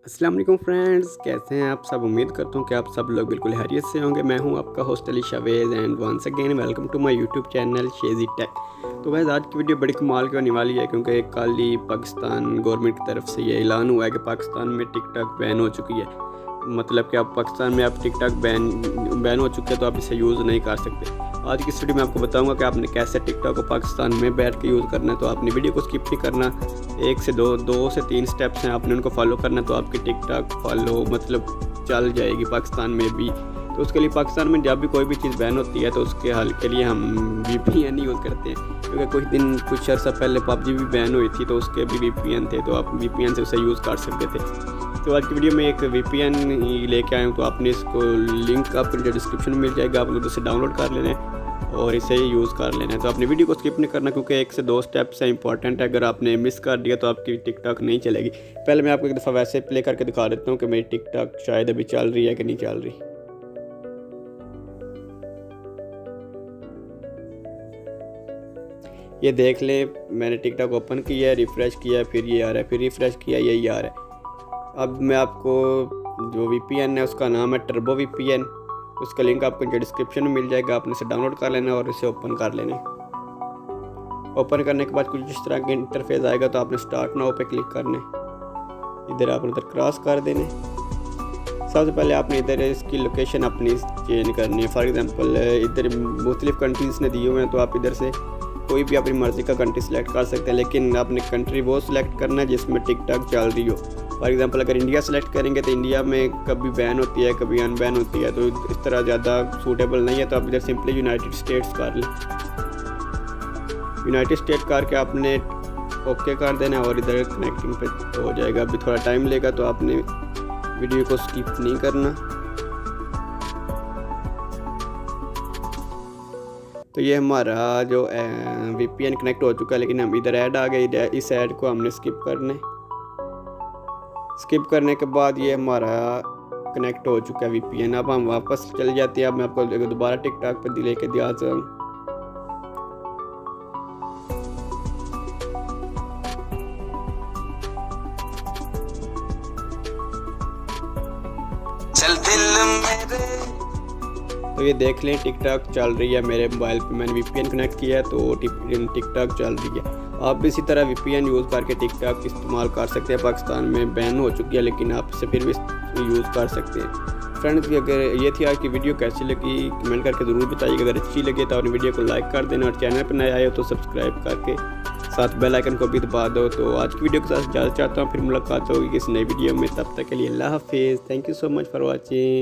अस्सलाम वालेकुम फ्रेंड्स, कैसे हैं आप सब। उम्मीद करता हूँ कि आप सब लोग बिल्कुल खैरियत से होंगे। मैं हूँ आपका host Ali Shavez and once again welcome to my YouTube channel Shezy Tech. तो वैसे आज की वीडियो बड़ी कमाल की होने वाली है, क्योंकि कल ही पाकिस्तान गवर्नमेंट की तरफ से ये ऐलान हुआ है कि पाकिस्तान में टिकटॉक बैन हो चुकी है। मतलब कि आप पाकिस्तान में आप टिकटॉक बैन हो चुके हैं, तो आप इसे यूज़ नहीं कर सकते। आज की इस वीडियो में आपको बताऊंगा कि आपने कैसे टिकटॉक को पाकिस्तान में बैठ के यूज़ करना है। तो आपने वीडियो को स्किप नहीं करना, एक से दो से तीन स्टेप्स हैं, आपने उनको फॉलो करना है, तो आपकी टिकटॉक फॉलो मतलब चल जाएगी पाकिस्तान में भी। तो उसके लिए पाकिस्तान में जब भी कोई भी चीज़ बैन होती है, तो उसके हल के लिए हम VPN यूज़ करते हैं। क्योंकि कुछ अर्सा पहले PUBG भी बैन हुई थी, तो उसके भी VPN थे, तो आप VPN से उसे यूज़ कर सकते थे। तो आज की वीडियो में एक VPN ही लेके आया हूँ। तो आपने इसको लिंक आपको जो डिस्क्रिप्शन में मिल जाएगा, आप लोग उसे डाउनलोड कर लेना है और इसे यूज़ कर लेना है। तो आपने वीडियो को स्किप नहीं करना, क्योंकि एक से दो स्टेप्स है इंपॉर्टेंट है। अगर आपने मिस कर दिया तो आपकी टिकटॉक नहीं चलेगी। पहले मैं आपको एक दफ़ा वैसे प्ले करके दिखा देता हूँ कि मेरी टिकटॉक शायद अभी चल रही है कि नहीं चल रही। ये देख लें, मैंने टिकटॉक ओपन किया है, रिफ़्रेश किया, फिर ये आ रहा है, फिर रिफ़्रेश किया, यही आ रहा है। अब मैं आपको जो VPN है उसका नाम है टर्बो VPN। उसका लिंक आपको जो डिस्क्रिप्शन में मिल जाएगा, आपने इसे डाउनलोड कर लेना और इसे ओपन कर लेना। ओपन करने के बाद कुछ इस तरह का इंटरफेस आएगा, तो आपने स्टार्ट नाउ पे क्लिक करना है। इधर आपने उधर क्रॉस कर देने। सबसे पहले आपने इधर इसकी लोकेशन अपनी चेंज करनी है। फॉर एग्जांपल इधर मुख्तलिफ कंट्रीज़ ने दिए हुए हैं, तो आप इधर से कोई भी अपनी मर्ज़ी का कंट्री सेलेक्ट कर सकते हैं, लेकिन आपने कंट्री वो सिलेक्ट करना है जिसमें टिकटॉक चल रही हो। फॉर एग्जांपल अगर इंडिया सेलेक्ट करेंगे तो इंडिया में कभी बैन होती है, कभी अनबैन होती है, तो इस तरह ज़्यादा सूटेबल नहीं है। तो आप इधर सिंपली यूनाइटेड स्टेट्स कर लें। यूनाइटेड स्टेट करके आपने ओके कर देना और इधर कनेक्टिंग पे हो जाएगा। अभी थोड़ा टाइम लेगा, तो आपने वीडियो को स्किप नहीं करना। तो ये हमारा जो VPN कनेक्ट हो चुका है, लेकिन हम इधर ऐड आ गए। इस ऐड को हमने स्किप करना है। स्किप करने के बाद ये हमारा कनेक्ट हो चुका है VPN। अब हम वापस चले जाते हैं। अब मैं आपको दोबारा टिकटॉक पर लेके दिया चल दिल मेरे। तो ये देख लें, टिकटॉक चल रही है मेरे मोबाइल पे। मैंने VPN कनेक्ट किया है, तो टिकटॉक चल रही है। आप भी इसी तरह VPN यूज़ करके टिकटॉक इस्तेमाल कर सकते हैं। पाकिस्तान में बैन हो चुकी है, लेकिन आप इसे फिर भी यूज़ कर सकते हैं। फ्रेंड्स, अगर ये थी आज की वीडियो, कैसी लगी कमेंट करके ज़रूर बताइएगा। अगर अच्छी लगे तो अपनी वीडियो को लाइक कर देना, और चैनल पर नए आए हो तो सब्सक्राइब करके साथ बेल आइकन को भी दबा दो। तो आज की वीडियो के साथ इजाज़त चाहता हूँ, फिर मुलाकात होगी किसी नई वीडियो में। तब तक के लिए अल्लाह हाफिज़। Thank you so much for watching.